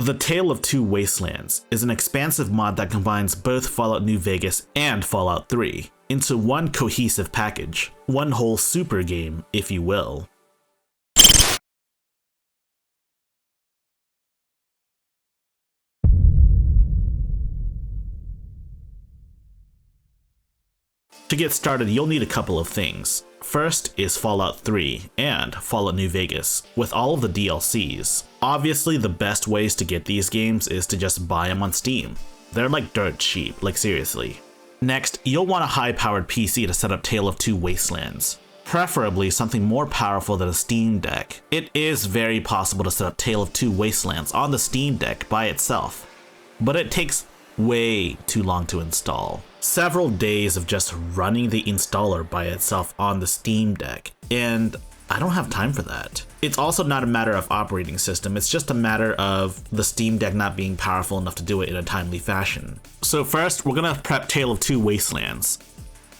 The Tale of Two Wastelands is an expansive mod that combines both Fallout New Vegas and Fallout 3 into one cohesive package, one whole super game, if you will. To get started, you'll need a couple of things. First is Fallout 3 and Fallout New Vegas, with all of the DLCs. Obviously, the best ways to get these games is to just buy them on Steam. They're like dirt cheap, like seriously. Next, you'll want a high-powered PC to set up Tale of Two Wastelands. Preferably something more powerful than a Steam Deck. It is very possible to set up Tale of Two Wastelands on the Steam Deck by itself, but it takes way too long to install. Several days of just running the installer by itself on the Steam Deck, and I don't have time for that. It's also not a matter of operating system, it's just a matter of the Steam Deck not being powerful enough to do it in a timely fashion. So first, we're gonna prep Tale of Two Wastelands.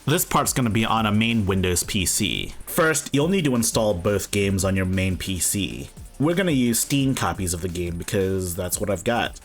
This part's gonna be on a main Windows PC. First, you'll need to install both games on your main PC. We're gonna use Steam copies of the game because that's what I've got.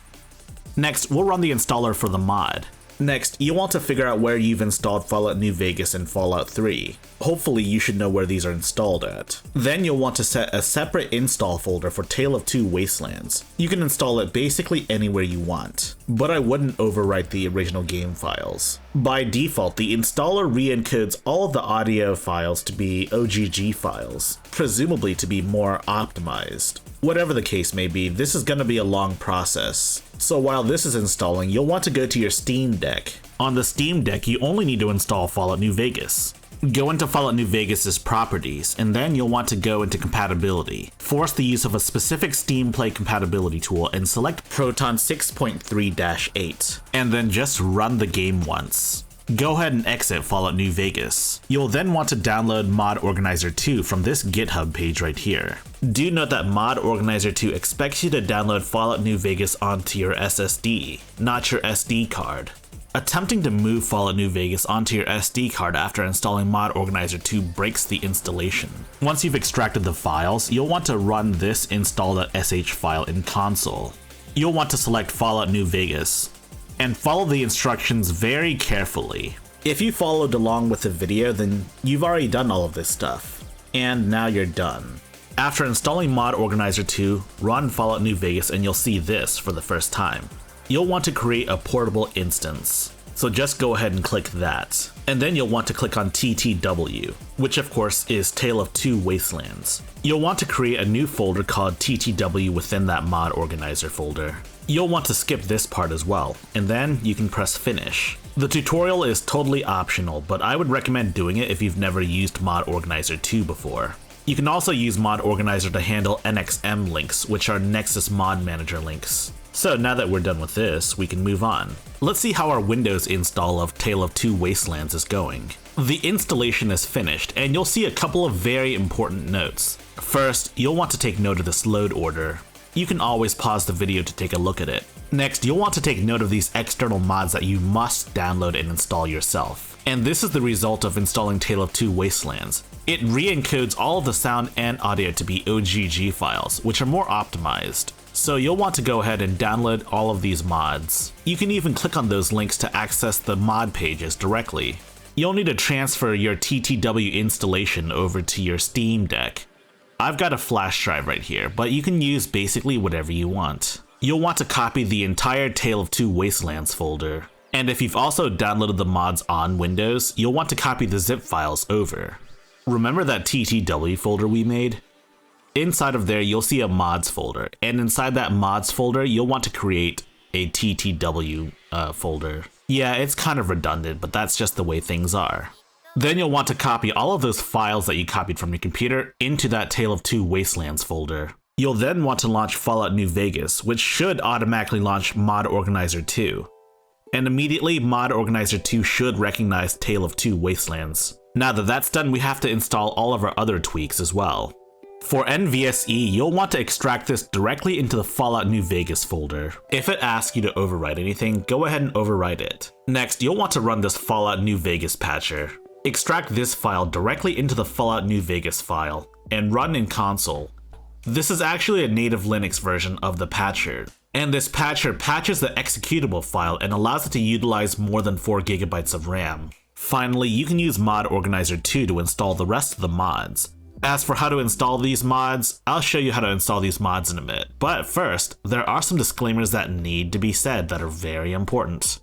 Next, we'll run the installer for the mod. Next, you'll want to figure out where you've installed Fallout New Vegas and Fallout 3. Hopefully you should know where these are installed at. Then you'll want to set a separate install folder for Tale of Two Wastelands. You can install it basically anywhere you want, but I wouldn't overwrite the original game files. By default, the installer re-encodes all of the audio files to be OGG files, presumably to be more optimized. Whatever the case may be, this is going to be a long process. So while this is installing, you'll want to go to your Steam Deck. On the Steam Deck, you only need to install Fallout New Vegas. Go into Fallout New Vegas' properties, and then you'll want to go into compatibility. Force the use of a specific Steam Play compatibility tool and select Proton 6.3-8, and then just run the game once. Go ahead and exit Fallout New Vegas. You'll then want to download Mod Organizer 2 from this GitHub page right here. Do note that Mod Organizer 2 expects you to download Fallout New Vegas onto your SSD, not your SD card. Attempting to move Fallout New Vegas onto your SD card after installing Mod Organizer 2 breaks the installation. Once you've extracted the files, you'll want to run this install.sh file in console. You'll want to select Fallout New Vegas, and follow the instructions very carefully. If you followed along with the video, then you've already done all of this stuff, and now you're done. After installing Mod Organizer 2, run Fallout New Vegas and you'll see this for the first time. You'll want to create a portable instance, so just go ahead and click that. And then you'll want to click on TTW, which of course is Tale of Two Wastelands. You'll want to create a new folder called TTW within that Mod Organizer folder. You'll want to skip this part as well, and then you can press finish. The tutorial is totally optional, but I would recommend doing it if you've never used Mod Organizer 2 before. You can also use Mod Organizer to handle NXM links, which are Nexus Mod Manager links. So now that we're done with this, we can move on. Let's see how our Windows install of Tale of Two Wastelands is going. The installation is finished, and you'll see a couple of very important notes. First, you'll want to take note of this load order. You can always pause the video to take a look at it. Next, you'll want to take note of these external mods that you must download and install yourself. And this is the result of installing Tale of Two Wastelands. It re-encodes all of the sound and audio to be OGG files, which are more optimized. So you'll want to go ahead and download all of these mods. You can even click on those links to access the mod pages directly. You'll need to transfer your TTW installation over to your Steam Deck. I've got a flash drive right here, but you can use basically whatever you want. You'll want to copy the entire Tale of Two Wastelands folder. And if you've also downloaded the mods on Windows, you'll want to copy the zip files over. Remember that TTW folder we made? Inside of there, you'll see a mods folder, and inside that mods folder, you'll want to create a TTW folder. Yeah, it's kind of redundant, but that's just the way things are. Then you'll want to copy all of those files that you copied from your computer into that Tale of Two Wastelands folder. You'll then want to launch Fallout New Vegas, which should automatically launch Mod Organizer 2. And immediately, Mod Organizer 2 should recognize Tale of Two Wastelands. Now that that's done, we have to install all of our other tweaks as well. For NVSE, you'll want to extract this directly into the Fallout New Vegas folder. If it asks you to overwrite anything, go ahead and overwrite it. Next, you'll want to run this Fallout New Vegas patcher. Extract this file directly into the Fallout New Vegas file, and run in console. This is actually a native Linux version of the patcher. And this patcher patches the executable file and allows it to utilize more than 4 GB of RAM. Finally, you can use Mod Organizer 2 to install the rest of the mods. As for how to install these mods, I'll show you how to install these mods in a bit. But first, there are some disclaimers that need to be said that are very important.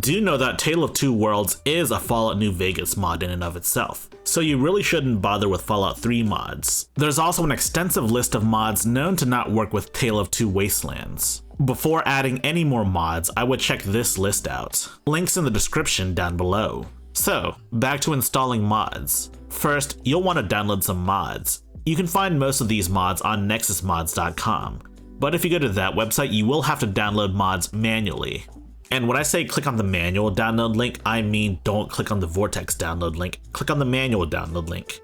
Do know that Tale of Two Worlds is a Fallout New Vegas mod in and of itself, so you really shouldn't bother with Fallout 3 mods. There's also an extensive list of mods known to not work with Tale of Two Wastelands. Before adding any more mods, I would check this list out. Links in the description down below. So, back to installing mods. First, you'll want to download some mods. You can find most of these mods on nexusmods.com, but if you go to that website, you will have to download mods manually. And when I say click on the manual download link, I mean don't click on the Vortex download link, click on the manual download link.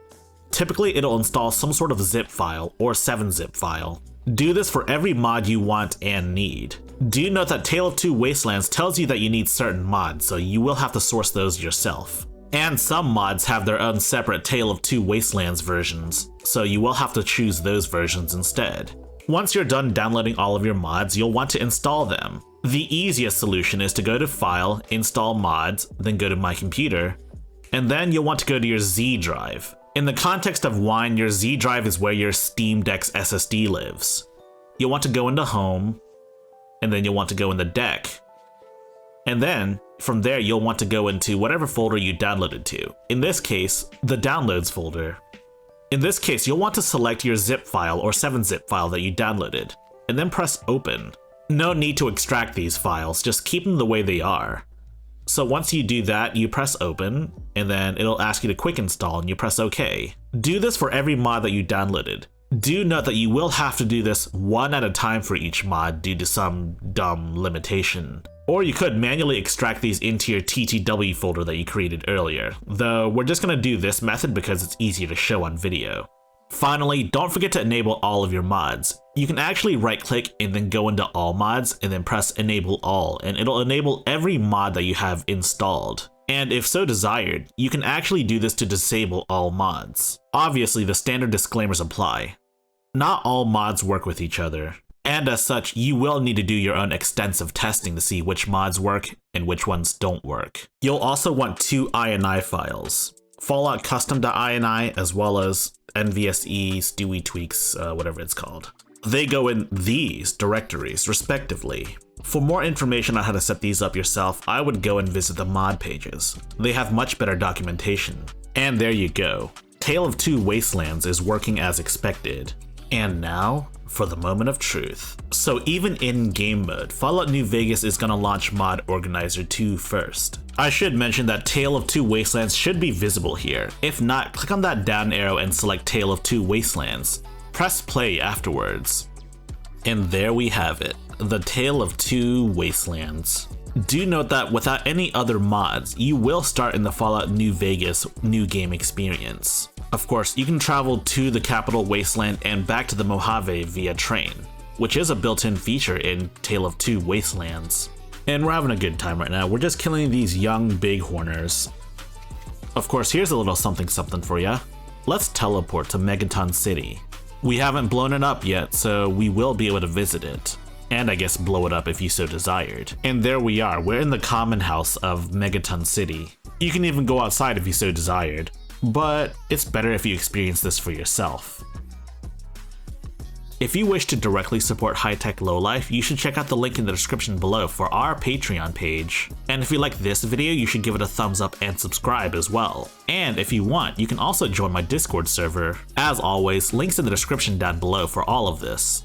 Typically, it'll install some sort of zip file or 7-zip file. Do this for every mod you want and need. Do note that Tale of Two Wastelands tells you that you need certain mods, so you will have to source those yourself. And some mods have their own separate Tale of Two Wastelands versions, so you will have to choose those versions instead. Once you're done downloading all of your mods, you'll want to install them. The easiest solution is to go to File, Install Mods, then go to My Computer, and then you'll want to go to your Z drive. In the context of Wine, your Z drive is where your Steam Deck's SSD lives. You'll want to go into Home, and then you'll want to go in the deck. And then, from there, you'll want to go into whatever folder you downloaded to. In this case, the Downloads folder. In this case, you'll want to select your zip file or 7-zip file that you downloaded, and then press Open. No need to extract these files, just keep them the way they are. So once you do that, you press Open, and then it'll ask you to quick install and you press OK. Do this for every mod that you downloaded. Do note that you will have to do this one at a time for each mod due to some dumb limitation. Or you could manually extract these into your TTW folder that you created earlier, though we're just going to do this method because it's easier to show on video. Finally, don't forget to enable all of your mods. You can actually right-click and then go into All Mods and then press Enable All, and it'll enable every mod that you have installed. And if so desired, you can actually do this to disable all mods. Obviously, the standard disclaimers apply. Not all mods work with each other, and as such, you will need to do your own extensive testing to see which mods work and which ones don't work. You'll also want 2 INI files, Fallout Custom.ini as well as NVSE Stewie Tweaks, whatever it's called. They go in these directories, respectively. For more information on how to set these up yourself, I would go and visit the mod pages. They have much better documentation. And there you go. Tale of Two Wastelands is working as expected. And now, for the moment of truth. So even in game mode, Fallout New Vegas is gonna launch Mod Organizer 2 first. I should mention that Tale of Two Wastelands should be visible here. If not, click on that down arrow and select Tale of Two Wastelands. Press play afterwards. And there we have it, the Tale of Two Wastelands. Do note that without any other mods, you will start in the Fallout New Vegas new game experience. Of course, you can travel to the capital Wasteland and back to the Mojave via train, which is a built-in feature in Tale of Two Wastelands. And we're having a good time right now. We're just killing these young bighorners. Of course, here's a little something for ya. Let's teleport to Megaton City. We haven't blown it up yet, so we will be able to visit it. And I guess blow it up if you so desired. And there we are, we're in the common house of Megaton City. You can even go outside if you so desired, but it's better if you experience this for yourself. If you wish to directly support High-Tech Lowlife, you should check out the link in the description below for our Patreon page. And if you like this video, you should give it a thumbs up and subscribe as well. And if you want, you can also join my Discord server. As always, links in the description down below for all of this.